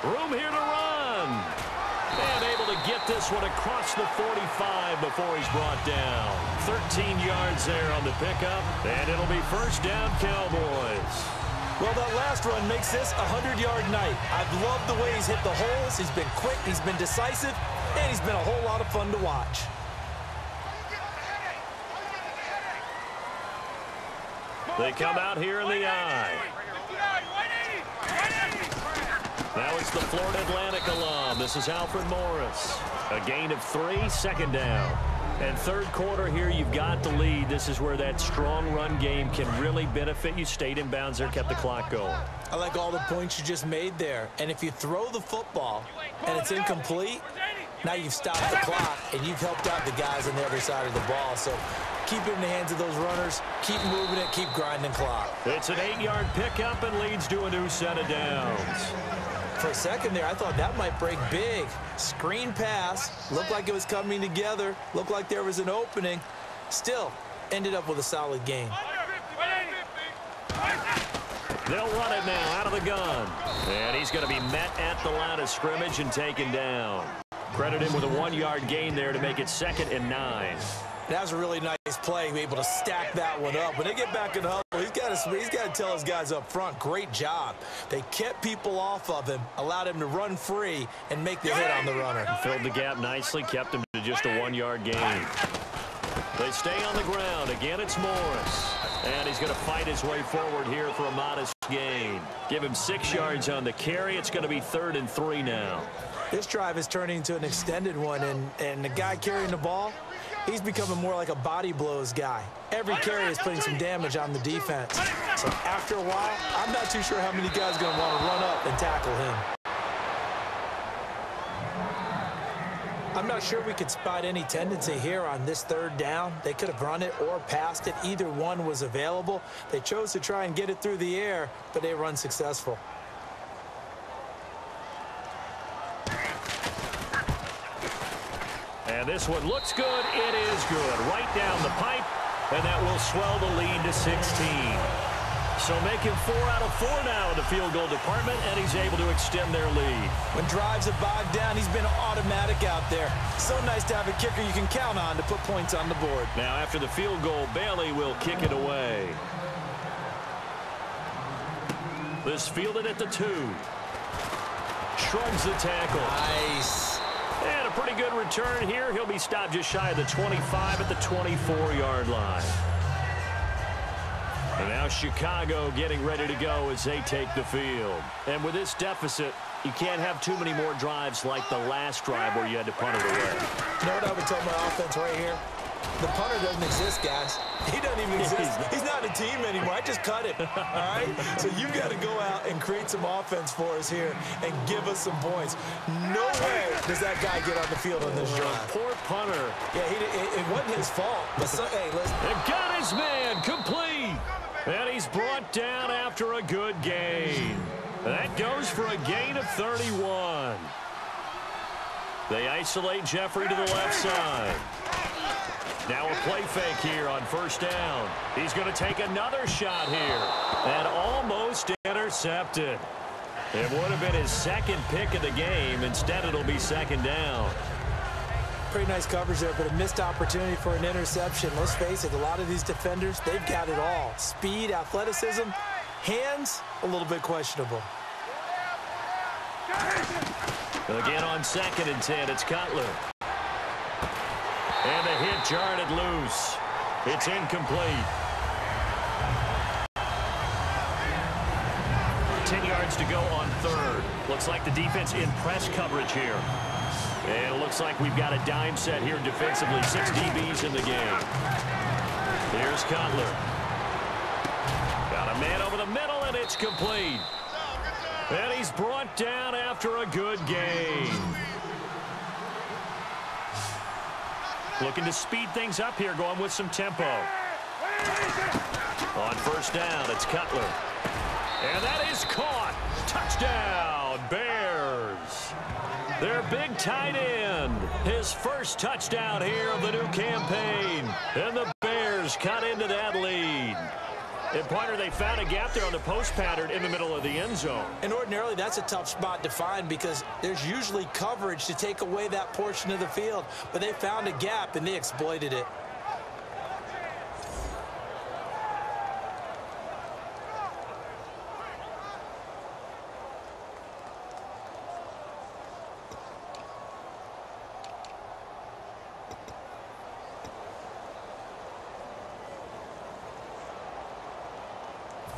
Room here to run. And able to get this one across the 45 before he's brought down. 13 yards there on the pickup, and it'll be first down Cowboys. Well, that last run makes this a 100-yard night. I've loved the way he's hit the holes. He's been quick, he's been decisive, and he's been a whole lot of fun to watch. They come out here in the eye. Now it's the Florida Atlantic alum. This is Alfred Morris. A gain of 3, second down. And third quarter here, you've got the lead. This is where that strong run game can really benefit you. Stayed in bounds there, kept the clock going. I like all the points you just made there. And if you throw the football and it's incomplete, now you've stopped the clock and you've helped out the guys on the other side of the ball. So keep it in the hands of those runners. Keep moving it. Keep grinding clock. It's an 8-yard pickup and leads to a new set of downs. For a second there, I thought that might break big. Screen pass. Looked like it was coming together. Looked like there was an opening. Still, ended up with a solid gain. They'll run it now out of the gun. And he's going to be met at the line of scrimmage and taken down. Credit him with a 1-yard gain there to make it 2nd and 9. That was a really nice play, able to stack that one up. When they get back in the huddle, he's got to tell his guys up front, great job. They kept people off of him, allowed him to run free and make the hit on the runner. Filled the gap nicely, kept him to just a 1-yard gain. They stay on the ground. Again, it's Morris. And he's going to fight his way forward here for a modest gain. Give him 6 yards on the carry. It's going to be 3rd and 3 now. This drive is turning into an extended one, and the guy carrying the ball, he's becoming more like a body blows guy. Every carry is putting some damage on the defense. So after a while, I'm not too sure how many guys are going to want to run up and tackle him. I'm not sure we could spot any tendency here on this 3rd down. They could have run it or passed it. Either one was available. They chose to try and get it through the air, but they were unsuccessful. And this one looks good. It is good. Right down the pipe, and that will swell the lead to 16. So making 4 out of 4 now in the field goal department, and he's able to extend their lead. When drives have bogged down, he's been automatic out there. So nice to have a kicker you can count on to put points on the board. Now after the field goal, Bailey will kick it away. This fielded at the 2. Shrugs the tackle. Nice. And a pretty good return here. He'll be stopped just shy of the 25 at the 24-yard line. And now Chicago getting ready to go as they take the field. And with this deficit, you can't have too many more drives like the last drive where you had to punt it away. You know what I would tell my offense right here? The punter doesn't exist, guys. He doesn't even exist. He's not a team anymore. I just cut him. All right? So you've got to go out and create some offense for us here and give us some points. No way does that guy get on the field on this drive. Poor punter. Yeah, it wasn't his fault. But hey, listen. And got his man complete. And he's brought down after a good gain. That goes for a gain of 31. They isolate Jeffrey to the left side. Now a play fake here on first down. He's going to take another shot here. And almost intercepted. It would have been his second pick of the game. Instead, it'll be second down. Pretty nice coverage there, but a missed opportunity for an interception. Let's face it, a lot of these defenders, they've got it all. Speed, athleticism, hands, a little bit questionable. Again on 2nd and 10, it's Cutler. And the hit jarred it loose. It's incomplete. 10 yards to go on 3rd. Looks like the defense in press coverage here. And it looks like we've got a dime set here defensively. 6 DBs in the game. Here's Cutler. Got a man over the middle, and it's complete. And he's brought down after a good gain. Looking to speed things up here, going with some tempo. On first down, it's Cutler. And that is caught. Touchdown, Bears. Their big tight end. His first touchdown here of the new campaign. And the Bears cut into that lead. And, partner, they found a gap there on the post pattern in the middle of the end zone. And ordinarily, that's a tough spot to find because there's usually coverage to take away that portion of the field. But they found a gap, and they exploited it.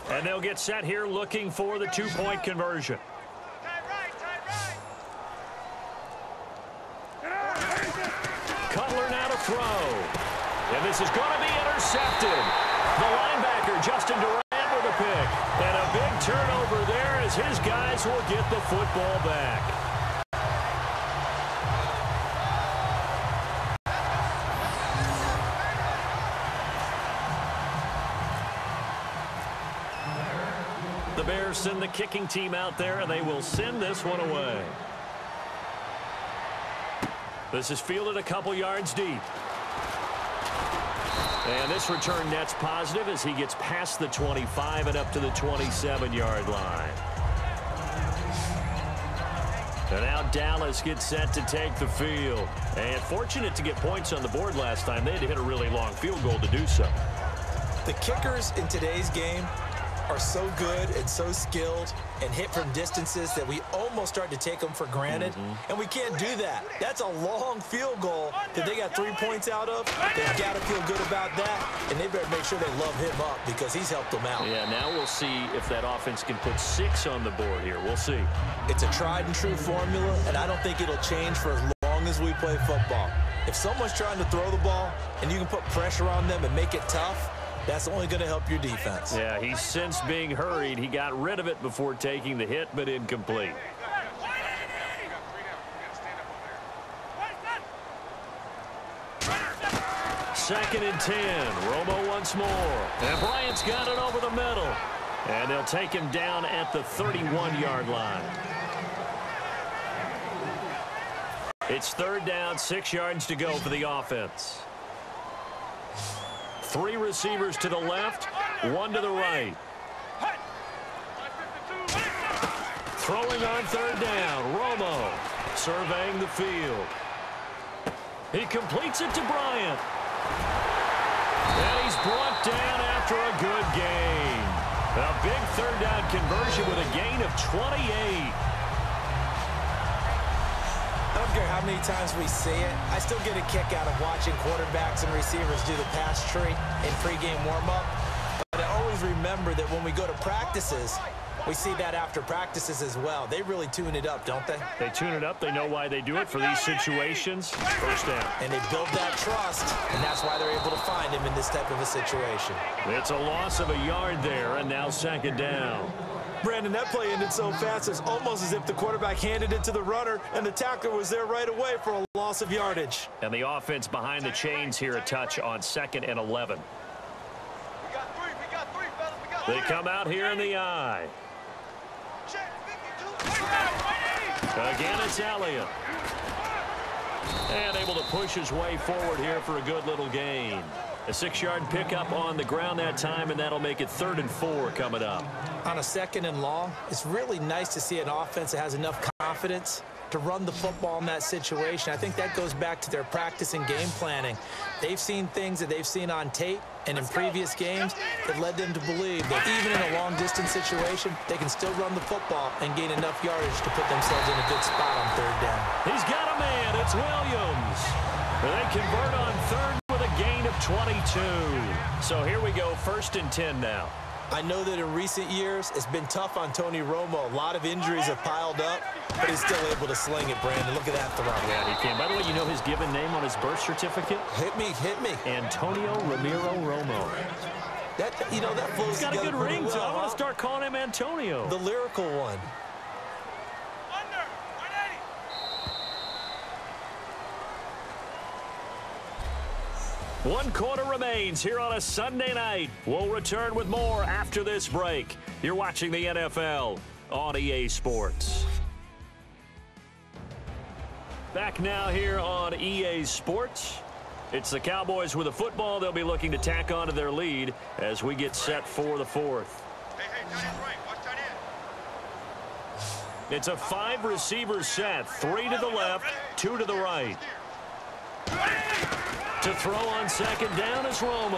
And they'll get set here looking for the 2-point conversion. Cutler now to throw. And this is going to be intercepted. The linebacker, Justin Durant, with a pick. And a big turnover there as his guys will get the football back. The Bears send the kicking team out there, and they will send this one away. This is fielded a couple yards deep. And this return net's positive as he gets past the 25 and up to the 27-yard line. And now Dallas gets set to take the field. And fortunate to get points on the board last time. They had to hit a really long field goal to do so. The kickers in today's game are so good and so skilled and hit from distances that we almost start to take them for granted. And we can't do that. That's a long field goal that they got 3 points out of. They've got to feel good about that, and they better make sure they love him up because he's helped them out. Yeah, now we'll see if that offense can put 6 on the board here. We'll see. It's a tried and true formula, and I don't think it'll change for as long as we play football. If someone's trying to throw the ball and you can put pressure on them and make it tough, that's only going to help your defense. Yeah, he's since being hurried. He got rid of it before taking the hit, but incomplete. Second and 10. Romo once more. And Bryant's got it over the middle. And they'll take him down at the 31-yard line. It's 3rd down, 6 yards to go for the offense. 3 receivers to the left, 1 to the right. Throwing on 3rd down, Romo surveying the field. He completes it to Bryant. And he's brought down after a good gain. A big 3rd down conversion with a gain of 28. I don't care how many times we see it. I still get a kick out of watching quarterbacks and receivers do the pass tree in pregame warm-up. But I always remember that when we go to practices, we see that after practices as well. They really tune it up, don't they? They tune it up. They know why they do it for these situations. 1st down. And they build that trust, and that's why they're able to find him in this type of a situation. It's a loss of a yard there, and now 2nd down. Brandon, that play ended so fast, it's almost as if the quarterback handed it to the runner, and the tackler was there right away for a loss of yardage. And the offense behind the chains here, a touch on 2nd and 11. They come out here in the eye. Again, it's Elliott. And able to push his way forward here for a good little gain. A 6-yard pickup on the ground that time, and that'll make it 3rd and 4 coming up. On a 2nd and long, it's really nice to see an offense that has enough confidence to run the football in that situation. I think that goes back to their practice and game planning. They've seen things that they've seen on tape and in previous games that led them to believe that even in a long-distance situation, they can still run the football and gain enough yardage to put themselves in a good spot on 3rd down. He's got a man. It's Williams. They convert on 3rd with a gain of 22. So here we go, 1st and 10 now. I know that in recent years, it's been tough on Tony Romo. A lot of injuries have piled up, but he's still able to sling it, Brandon. Look at that throw. Yeah, he can. By the way, you know his given name on his birth certificate? Hit me. Antonio Ramiro Romo. That flows He's got a good ring, well, so I want to start calling him Antonio. The lyrical one. Under 180. 1 quarter remains here on a Sunday night. We'll return with more after this break. You're watching the NFL on EA Sports. Back now here on EA Sports. It's the Cowboys with the football. They'll be looking to tack on to their lead as we get set for the 4th. Hey, tight end right. Watch tight end. It's a 5-receiver set. 3 to the left, 2 to the right. To throw on 2nd down is Romo.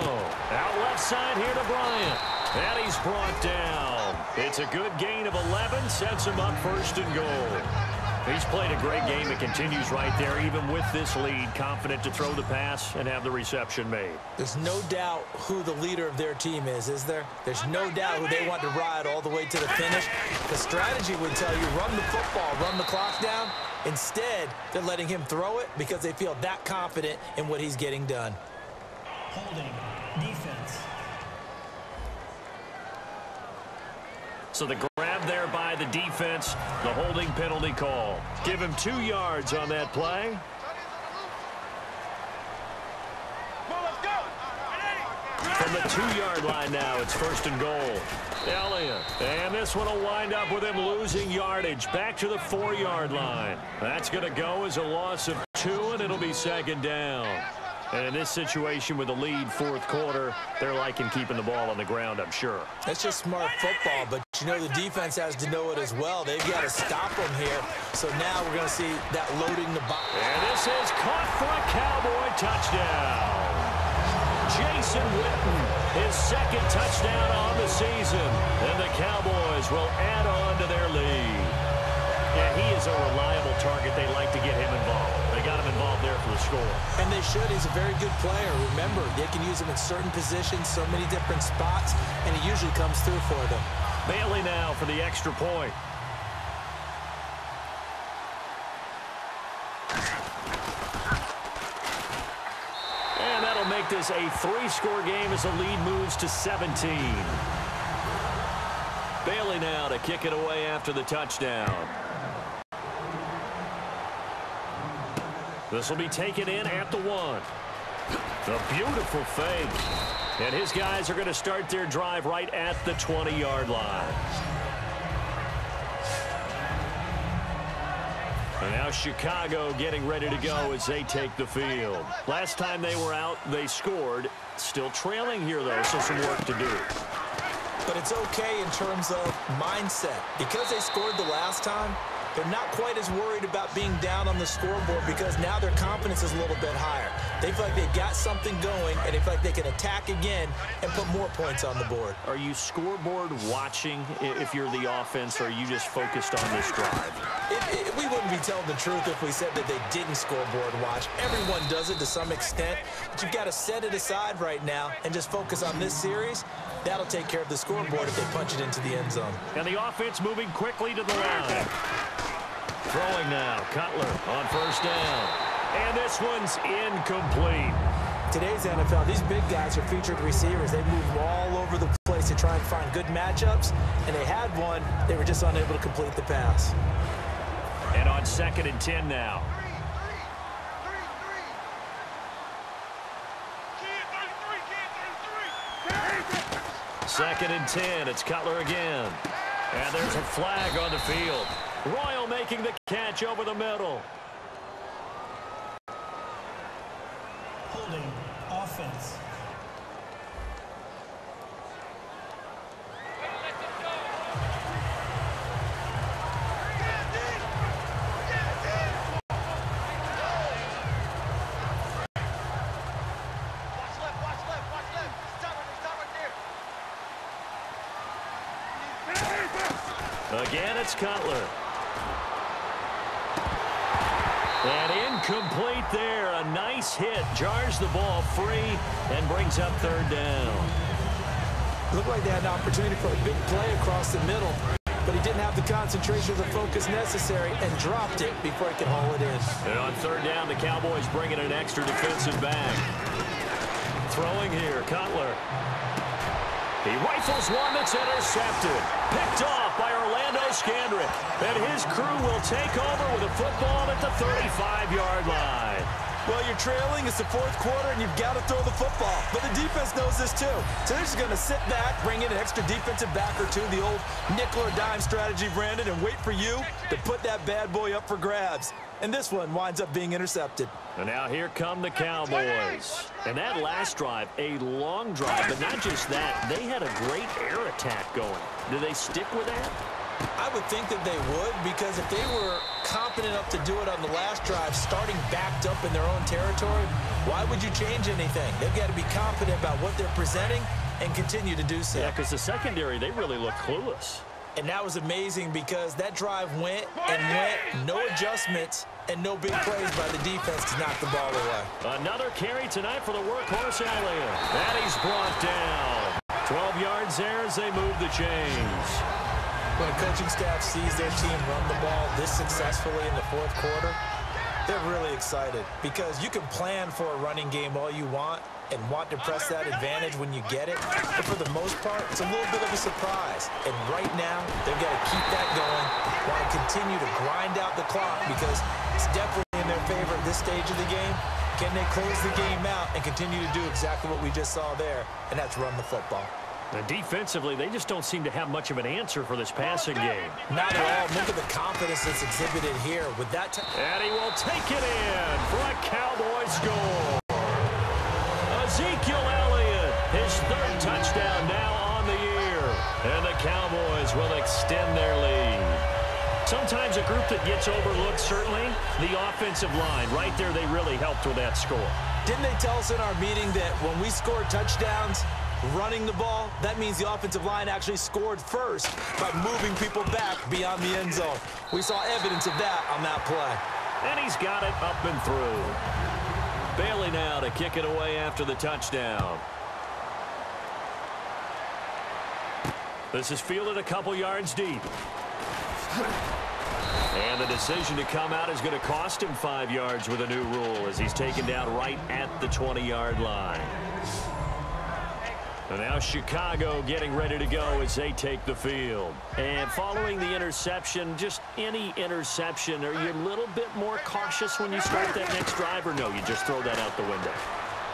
Out left side here to Bryant. And he's brought down. It's a good gain of 11. Sets him up 1st and goal. He's played a great game. It continues right there, even with this lead. Confident to throw the pass and have the reception made. There's no doubt who the leader of their team is there? There's no doubt who they want to ride all the way to the finish. The strategy would tell you, run the football, run the clock down. Instead, they're letting him throw it because they feel that confident in what he's getting done. Holding. Defense. So the grab there by the defense, the holding penalty call. Give him 2 yards on that play. From the 2-yard line now, it's 1st and goal. Elliott. And this one will wind up with him losing yardage. Back to the 4-yard line. That's going to go as a loss of 2, and it'll be 2nd down. And in this situation with the lead 4th quarter, they're liking keeping the ball on the ground, I'm sure. That's just smart football, but you know the defense has to know it as well. They've got to stop them here. So now we're going to see that loading the box. And this is caught for a Cowboy touchdown. Jason Witten, his 2nd touchdown on the season. And the Cowboys will add on to their lead. Yeah, he is a reliable target. They like to get him involved. They got him involved there for the score. And they should. He's a very good player. Remember, they can use him in certain positions, so many different spots, and he usually comes through for them. Bailey now for the extra point. And that'll make this a 3-score game as the lead moves to 17. Bailey now to kick it away after the touchdown. This will be taken in at the 1. A beautiful fake. And his guys are going to start their drive right at the 20-yard line. And Now Chicago getting ready to go as they take the field. Last time they were out, they scored. Still trailing here, though, so some work to do. But it's okay in terms of mindset. Because they scored the last time, they're not quite as worried about being down on the scoreboard because now their confidence is a little bit higher. They feel like they've got something going, and they feel like they can attack again and put more points on the board. Are you scoreboard watching if you're the offense, or are you just focused on this drive? We wouldn't be telling the truth if we said that they didn't scoreboard watch. Everyone does it to some extent, but you've got to set it aside right now and just focus on this series. That'll take care of the scoreboard if they punch it into the end zone. And the offense moving quickly to the line. Throwing now, Cutler on first down. And this one's incomplete. Today's NFL, these big guys are featured receivers. They move all over the place to try and find good matchups, and they had one. They were just unable to complete the pass. And on 2nd and 10 now. Second and 10, it's Cutler again. And there's a flag on the field. Royal making the catch over the middle. Holding offense. Again, it's Cutler. And incomplete there. A nice hit. Jars the ball free and brings up 3rd down. Looked like they had an opportunity for a big play across the middle, but he didn't have the concentration or the focus necessary and dropped it before he could haul it in. And on 3rd down, the Cowboys bringing an extra defensive back. Throwing here, Cutler. He rifles one that's intercepted. Picked off by Orlando Scandrick. And his crew will take over with a football at the 35-yard line. Well, you're trailing. It's the 4th quarter, and you've got to throw the football. But the defense knows this, too. So they're just going to sit back, bring in an extra defensive back or two, the old nickel or dime strategy, Brandon, and wait for you to put that bad boy up for grabs. And this one winds up being intercepted. And now here come the Cowboys. And that last drive, a long drive, but not just that. They had a great air attack going. Do they stick with that? I would think that they would, because if they were confident enough to do it on the last drive, starting backed up in their own territory, why would you change anything? They've got to be confident about what they're presenting and continue to do so. Yeah, because the secondary, they really look clueless. And that was amazing because that drive went and went, no adjustments, and no big plays by the defense to knock the ball away. Another carry tonight for the workhorse Elliott. And he's brought down. 12 yards there as they move the chains. When a coaching staff sees their team run the ball this successfully in the 4th quarter, they're really excited because you can plan for a running game all you want and want to press that advantage when you get it. But for the most part, it's a little bit of a surprise. And right now, they've got to keep that going, want to continue to grind out the clock because it's definitely in their favor at this stage of the game. Can they close the game out and continue to do exactly what we just saw there, and that's run the football. And defensively, they just don't seem to have much of an answer for this passing game. Not at all. Look at the confidence that's exhibited here with that. And he will take it in for a Cowboys goal. Ezekiel Elliott, his 3rd touchdown now on the year. And the Cowboys will extend their lead. Sometimes a group that gets overlooked, certainly, the offensive line. Right there, they really helped with that score. Didn't they tell us in our meeting that when we score touchdowns running the ball, that means the offensive line actually scored first by moving people back beyond the end zone? We saw evidence of that on that play. And he's got it up and through. Bailey now to kick it away after the touchdown. This is fielded a couple yards deep. And the decision to come out is going to cost him 5 yards with a new rule as he's taken down right at the 20-yard line. And now Chicago getting ready to go as they take the field. And following the interception, just any interception, are you a little bit more cautious when you start that next drive, or no, you just throw that out the window?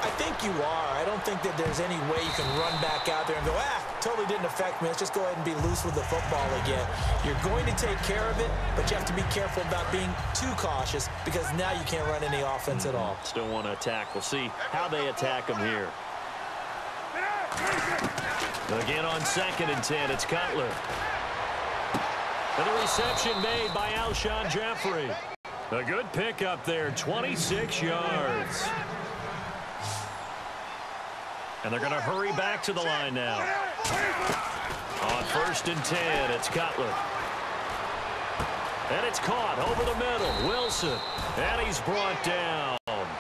I think you are. I don't think that there's any way you can run back out there and go, totally didn't affect me. Let's just go ahead and be loose with the football again. You're going to take care of it, but you have to be careful about being too cautious because now you can't run any offense at all. Still want to attack. We'll see how they attack them here. Again on 2nd and 10, it's Cutler. And the reception made by Alshon Jeffrey. A good pickup there, 26 yards. And they're going to hurry back to the line now. On 1st and 10, it's Cutler. And it's caught over the middle. Wilson. And he's brought down.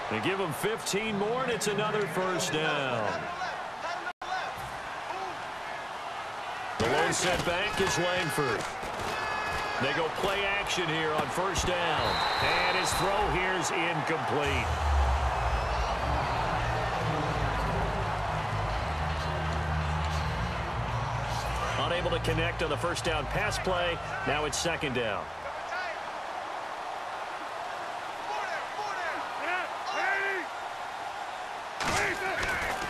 They give him 15 more, and it's another 1st down. The lone set back is Langford. They go play action here on 1st down. And his throw here is incomplete. Unable to connect on the 1st down pass play. Now it's 2nd down.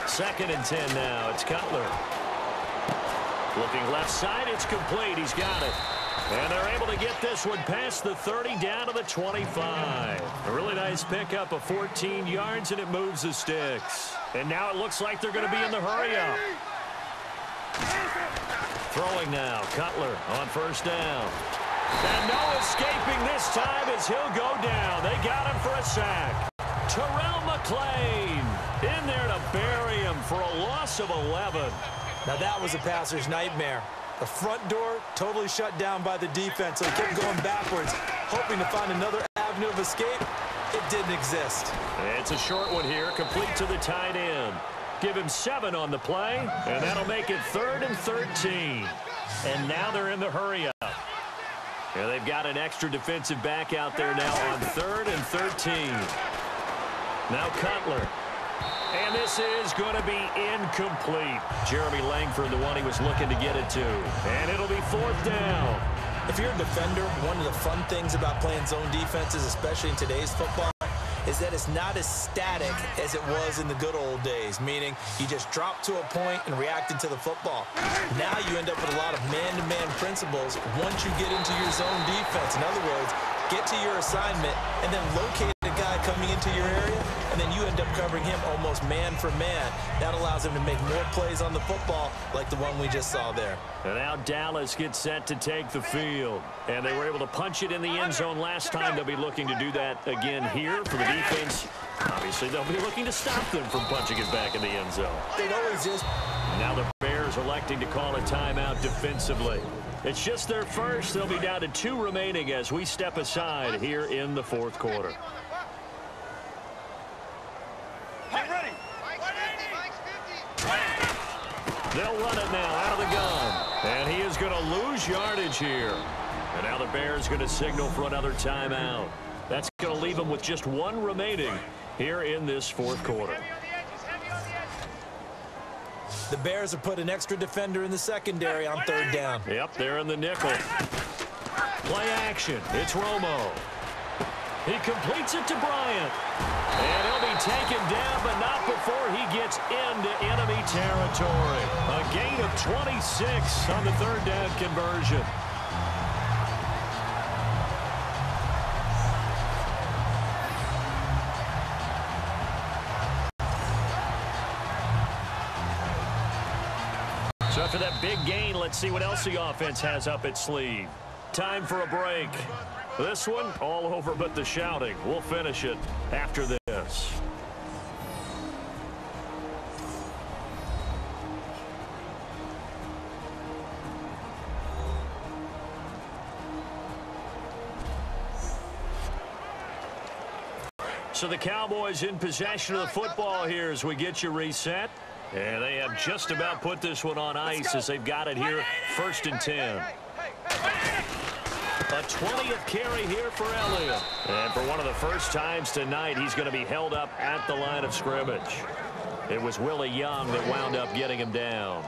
Second and 10 now. It's Cutler. Looking left side. It's complete. He's got it. And they're able to get this one past the 30 down to the 25. A really nice pickup of 14 yards, and it moves the sticks. And now it looks like they're going to be in the hurry-up. Throwing now. Cutler on 1st down. And no escaping this time as he'll go down. They got him for a sack. Terrell McClain in there to bury him for a loss of 11. Now that was a passer's nightmare. The front door totally shut down by the defense, so he kept going backwards, hoping to find another avenue of escape. It didn't exist. It's a short one here, complete to the tight end. Give him 7 on the play, and that'll make it 3rd and 13. And now they're in the hurry-up. Yeah, they've got an extra defensive back out there now on 3rd and 13. Now Cutler. And this is going to be incomplete. Jeremy Langford, the one he was looking to get it to. And it'll be 4th down. If you're a defender, one of the fun things about playing zone defenses, especially in today's football, is that it's not as static as it was in the good old days, meaning you just drop to a point and reacted to the football. Now you end up with a lot of man-to-man principles once you get into your zone defense. In other words, get to your assignment and then locate a guy coming into your area, and then you end up covering him almost man for man. That allows him to make more plays on the football like the one we just saw there. And now Dallas gets set to take the field. And they were able to punch it in the end zone last time. They'll be looking to do that again here for the defense. Obviously, they'll be looking to stop them from punching it back in the end zone. They'd always just... Now the Bears electing to call a timeout defensively. It's just their first. They'll be down to 2 remaining as we step aside here in the 4th quarter. Get ready. They'll run it now out of the gun. And he is going to lose yardage here. And now the Bears going to signal for another timeout. That's going to leave them with just 1 remaining here in this 4th quarter. The Bears have put an extra defender in the secondary on 3rd down. Yep, they're in the nickel. Play action. It's Romo. He completes it to Bryant. And he'll be taken down, but not before he gets into enemy territory. A gain of 26 on the 3rd down conversion. So after that big gain, let's see what else the offense has up its sleeve. Time for a break. This one, all over but the shouting. We'll finish it after this. So the Cowboys in possession of the football here as we get you reset. And they have just about put this one on ice as they've got it here, 1st and 10. A 20th carry here for Elliott. And for one of the first times tonight, he's going to be held up at the line of scrimmage. It was Willie Young that wound up getting him down.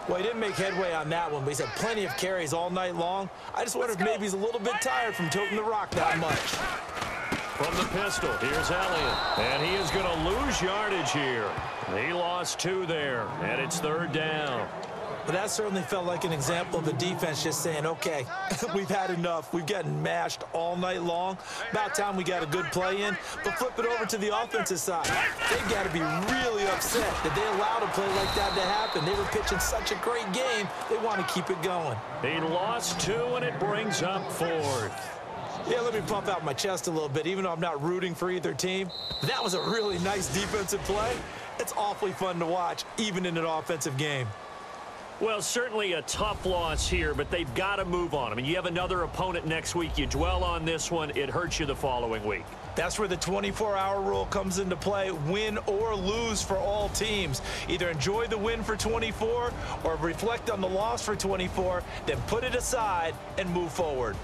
Well, he didn't make headway on that one, but he's had plenty of carries all night long. I just wonder if maybe he's a little bit tired from toting the rock that much. From the pistol, here's Elliott. And he is going to lose yardage here. He lost 2 there, and it's 3rd down. But that certainly felt like an example of the defense just saying, okay, we've had enough. We've gotten mashed all night long. About time we got a good play in. But flip it over to the offensive side. They've got to be really upset that they allowed a play like that to happen. They were pitching such a great game, they want to keep it going. He lost 2, and it brings up 4th. Yeah, let me pump out my chest a little bit, even though I'm not rooting for either team. That was a really nice defensive play. It's awfully fun to watch, even in an offensive game. Well, certainly a tough loss here, but they've got to move on. I mean, you have another opponent next week. You dwell on this one, it hurts you the following week. That's where the 24-hour rule comes into play, win or lose for all teams. Either enjoy the win for 24 or reflect on the loss for 24, then put it aside and move forward.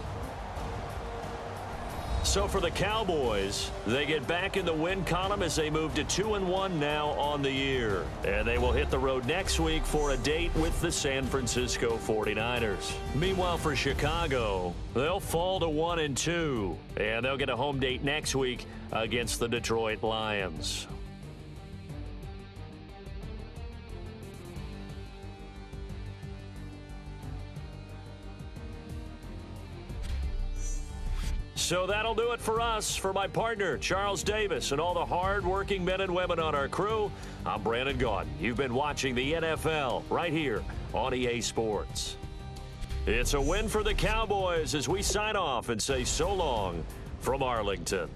So for the Cowboys, they get back in the win column as they move to 2-1 now on the year. And they will hit the road next week for a date with the San Francisco 49ers. Meanwhile, for Chicago, they'll fall to 1-2. And they'll get a home date next week against the Detroit Lions. So that'll do it for us. For my partner, Charles Davis, and all the hard-working men and women on our crew, I'm Brandon Gaudin. You've been watching the NFL right here on EA Sports. It's a win for the Cowboys as we sign off and say so long from Arlington.